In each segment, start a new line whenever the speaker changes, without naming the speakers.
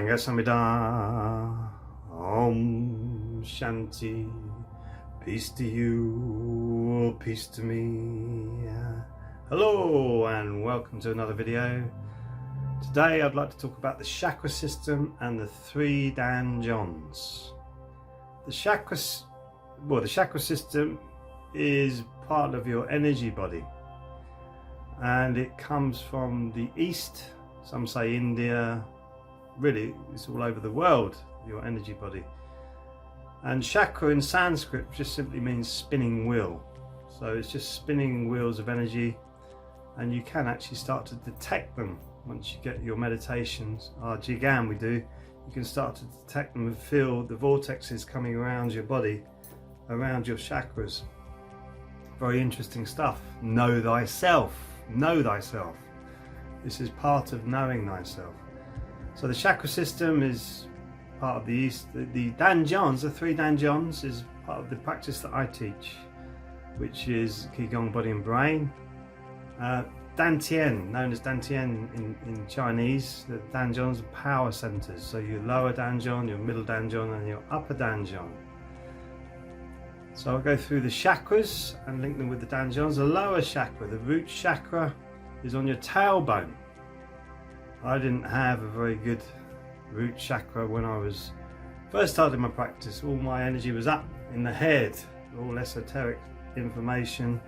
Sangha Samhita. Om Shanti. Peace to you, peace to me. Hello and welcome to another video. Today I'd like to talk about the chakra system and the 3 Dahn jons. The chakra system is part of your energy body, and it comes from the east. Some say India. Really, it's all over the world, your energy body. And chakra in Sanskrit just simply means spinning wheel. So it's just spinning wheels of energy, and you can actually start to detect them once you get your meditations. Our Jigan we do, you can start to detect them and feel the vortexes coming around your body, around your chakras. Very interesting stuff. Know thyself. Know thyself. This is part of knowing thyself. So the chakra system is part of the East. The Dahn jons, the 3 Dahn jons, is part of the practice that I teach, which is Qigong body and brain. Dantian, known as Dantian in Chinese, the Dahn jons are power centers. So your lower Dahn jon, your middle Dahn jon, and your upper Dahn jon. So I'll go through the chakras and link them with the Dahn jons. The lower chakra, the root chakra, is on your tailbone. I didn't have a very good root chakra when I was first starting my practice. All my energy was up in the head, all esoteric information.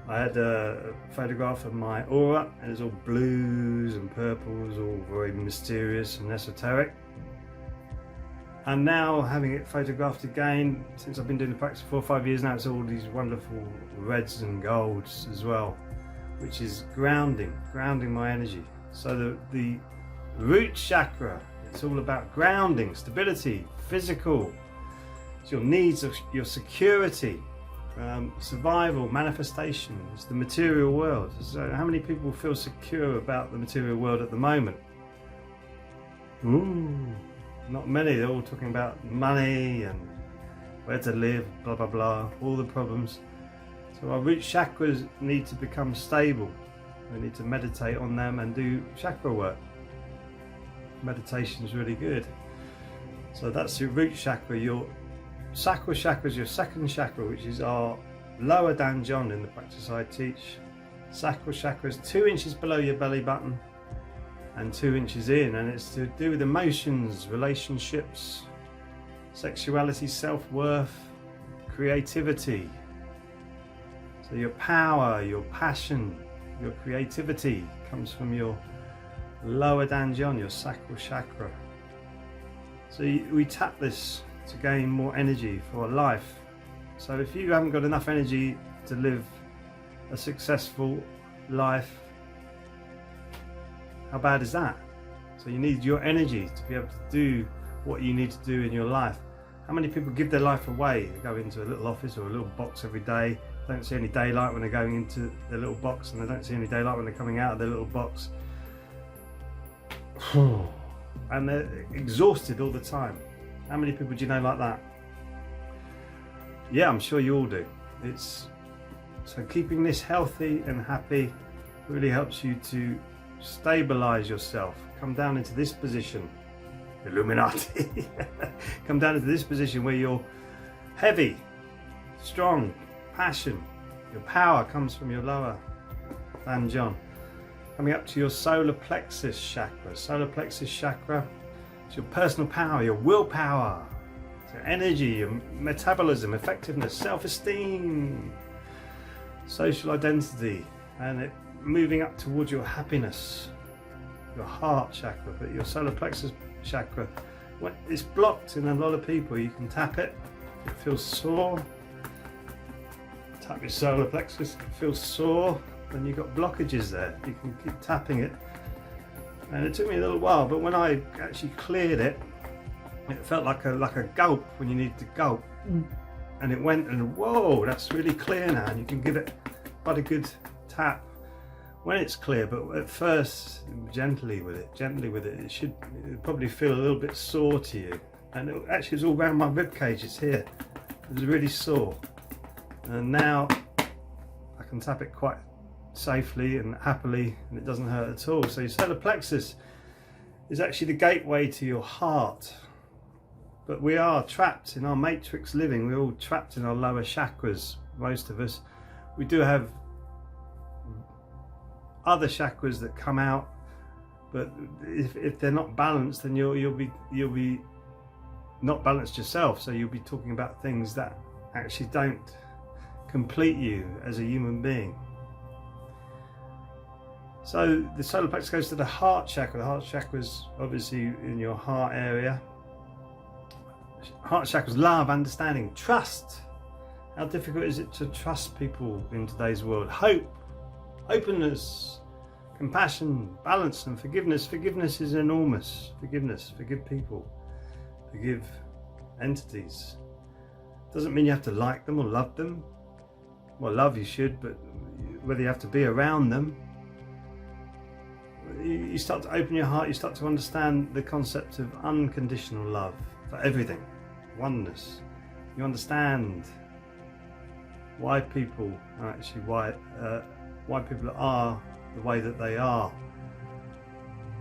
I had a photograph of my aura, and it's all blues and purples, all very mysterious and esoteric. And now, having it photographed again, since I've been doing the practice for 4 or 5 years now, it's all these wonderful reds and golds as well, which is grounding my energy. So the root chakra, it's all about grounding, stability, physical. It's your needs, of your security, survival, manifestations, the material world. So how many people feel secure about the material world at the moment? Not many. They're all talking about money and where to live, blah blah blah, all the problems. So our root chakras need to become stable. We need to meditate on them and do chakra work. Meditation is really good. So that's your root chakra. Your sacral chakra is your second chakra, which is our lower Dahn jon in the practice I teach. Sacral chakra is 2 inches below your belly button and 2 inches in, and it's to do with emotions, relationships, sexuality, self-worth, creativity. So your power, your passion, your creativity comes from your lower Dahn jon, your sacral chakra. So we tap this to gain more energy for life. So if you haven't got enough energy to live a successful life, how bad is that? So you need your energy to be able to do what you need to do in your life. How many people give their life away? They go into a little office or a little box every day, don't see any daylight when they're going into their little box, and they don't see any daylight when they're coming out of their little box. And they're exhausted all the time. How many people do you know like that? Yeah, I'm sure you all do. So keeping this healthy and happy really helps you to stabilize yourself. Come down into this position, Illuminati. Come down into this position where you're heavy, strong, passion. Your power comes from your lower Dahn jon. Coming up to your solar plexus chakra. Solar plexus chakra is your personal power, your willpower, your energy, your metabolism, effectiveness, self-esteem, social identity, and it moving up towards your happiness, your heart chakra. But your solar plexus chakra, when it's blocked in a lot of people, you can tap it. It feels sore. Tap your solar plexus, it feels sore. When you've got blockages there, you can keep tapping it. And it took me a little while, but when I actually cleared it, it felt like a gulp when you need to gulp. And it went, and whoa, that's really clear now. And you can give it quite a good tap when it's clear, but at first, gently with it, it'll probably feel a little bit sore to you. And it actually was all around my rib cage, it's here. It was really sore. And now I can tap it quite safely and happily, and it doesn't hurt at all. So your solar plexus is actually the gateway to your heart. But we are trapped in our matrix living. We're all trapped in our lower chakras, most of us. We do have other chakras that come out, but if they're not balanced, then you'll be not balanced yourself. So you'll be talking about things that actually don't complete you as a human being. So the solar plexus goes to the heart chakra. The heart chakra is obviously in your heart area. Heart chakra is love, understanding, trust. How difficult is it to trust people in today's world? Hope, openness, compassion, balance and forgiveness. Forgiveness is enormous. Forgive people, forgive entities. Doesn't mean you have to like them or love them. Well, love you should, but whether you have to be around them, you start to open your heart, you start to understand the concept of unconditional love for everything, oneness. You understand why people are actually why people are the way that they are,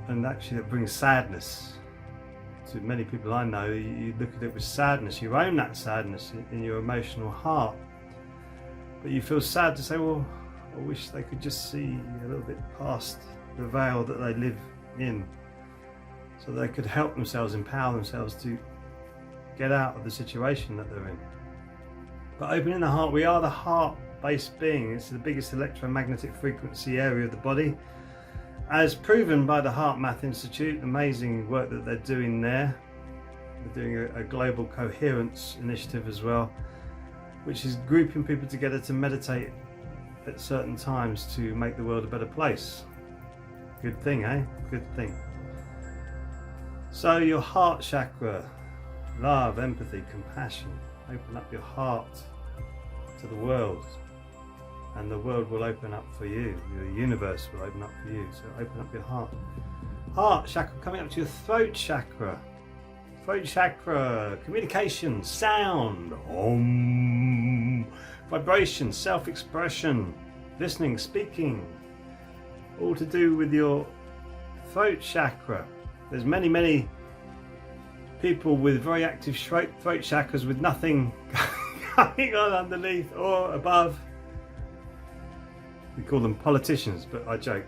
and actually that brings sadness to many people I know. You look at it with sadness, you own that sadness in your emotional heart, but you feel sad to say, well, I wish they could just see a little bit past the veil that they live in, so they could help themselves, empower themselves to get out of the situation that they're in. But opening the heart, we are the heart-based being. It's the biggest electromagnetic frequency area of the body, as proven by the Heart Math Institute. Amazing work that they're doing there. They're doing a global coherence initiative as well, which is grouping people together to meditate at certain times to make the world a better place. Good thing, eh? Good thing. So your heart chakra, love, empathy, compassion. Open up your heart to the world, and the world will open up for you. The universe will open up for you. So open up your heart. Heart chakra coming up to your throat chakra. Throat chakra, communication, sound, om, vibration, self-expression, listening, speaking, all to do with your throat chakra. There's many people with very active throat chakras with nothing going on underneath or above. We call them politicians, but I joke.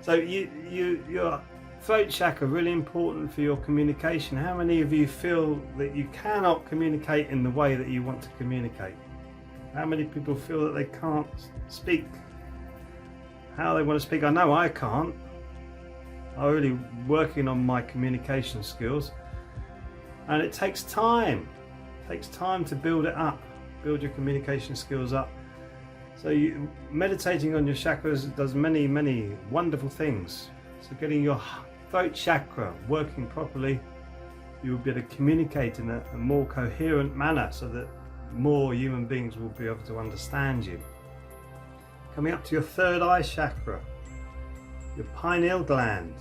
So your throat chakra, really important for your communication. How many of you feel that you cannot communicate in the way that you want to communicate? How many people feel that they can't speak how they want to speak? I know I can't. I'm really working on my communication skills, and it takes time. It takes time to build it up, build your communication skills up. So meditating on your chakras does many wonderful things. So getting your throat chakra working properly, you will be able to communicate in a more coherent manner, so that more human beings will be able to understand you. Coming up to your third eye chakra, your pineal gland,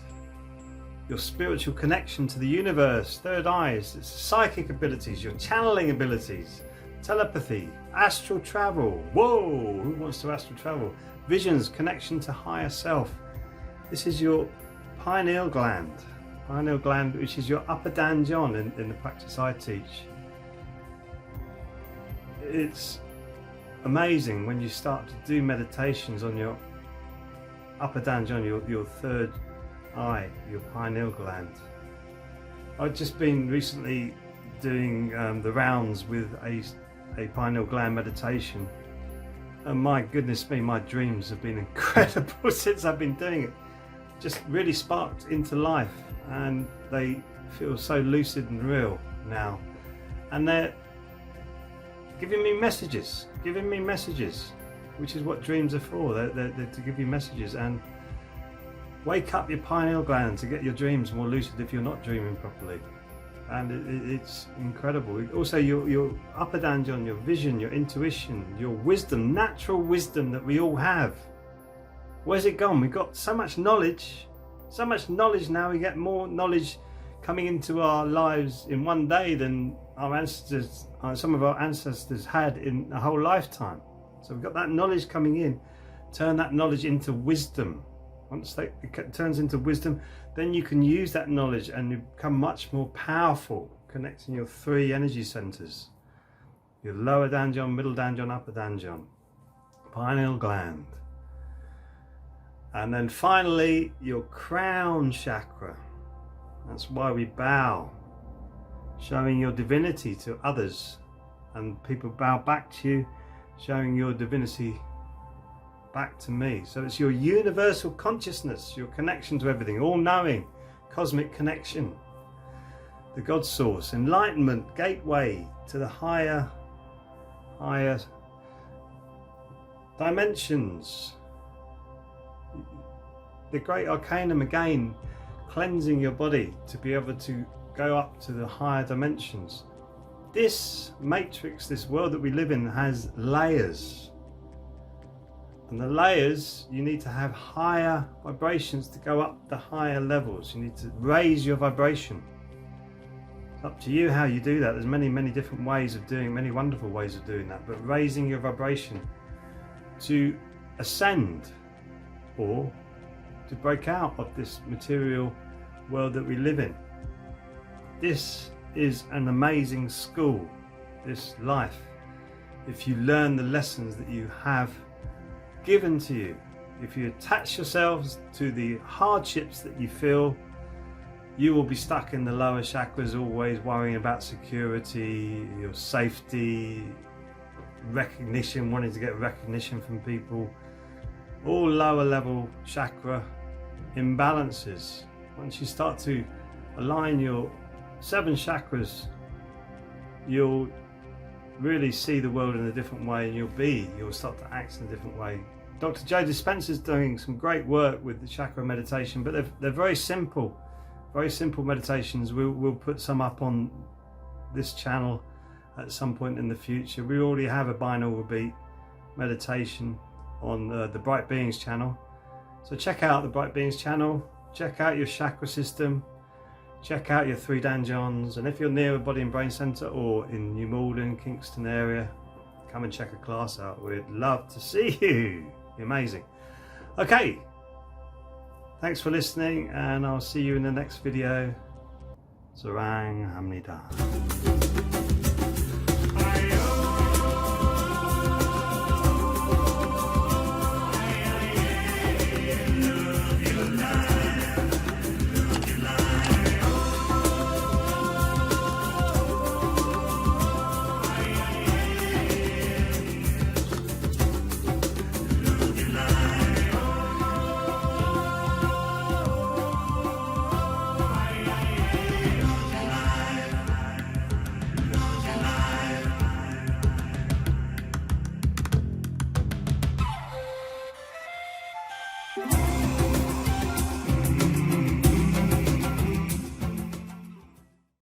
your spiritual connection to the universe. Third eyes, it's psychic abilities, your channeling abilities, telepathy, astral travel. Whoa, who wants to astral travel? Visions, connection to higher self. This is your pineal gland, which is your upper Dahn jon in the practice I teach. It's amazing when you start to do meditations on your upper Dahn jon, your third eye, your pineal gland. I've just been recently doing the rounds with a pineal gland meditation, and my goodness me, my dreams have been incredible since I've been doing it. Just really sparked into life, and they feel so lucid and real now, and they're giving me messages, which is what dreams are for. They're to give you messages and wake up your pineal gland to get your dreams more lucid if you're not dreaming properly. And it's incredible. Also your upper Dahn jon, your vision, your intuition, your wisdom, natural wisdom that we all have. Where's it gone? We've got so much knowledge now. We get more knowledge coming into our lives in one day than our ancestors, some of our ancestors had in a whole lifetime. So we've got that knowledge coming in. Turn that knowledge into wisdom. Once it turns into wisdom, then you can use that knowledge and you become much more powerful, connecting your 3 energy centers. Your lower danjon, middle danjon, upper danjon, pineal gland. And then finally, your crown chakra. That's why we bow, showing your divinity to others. And people bow back to you, showing your divinity back to me. So it's your universal consciousness, your connection to everything, all-knowing, cosmic connection, the God source, enlightenment, gateway to the higher dimensions. The great arcanum, again, cleansing your body to be able to go up to the higher dimensions. This matrix, this world that we live in, has layers. And the layers, you need to have higher vibrations to go up the higher levels. You need to raise your vibration. It's up to you how you do that. There's many, many different ways of doing, many wonderful ways of doing that. But raising your vibration to ascend or to break out of this material world that we live in. This is an amazing school, this life. If you learn the lessons that you have given to you, if you attach yourselves to the hardships that you feel, you will be stuck in the lower chakras, always worrying about security, your safety, recognition, wanting to get recognition from people, all lower level chakra imbalances. Once you start to align your 7 chakras, you'll really see the world in a different way, and you'll start to act in a different way. Dr. Joe Dispenza's doing some great work with the chakra meditation, but they're very simple meditations. We'll put some up on this channel at some point in the future. We already have a binaural beat meditation on the Bright Beings channel, so check out the Bright Beings channel, check out your chakra system, check out your 3 danjons, and if you're near a body and brain center or in New Malden, Kingston area, come and check a class out. We'd love to see you. You're amazing. Okay, thanks for listening, and I'll see you in the next video. Sarang Hamnida.
You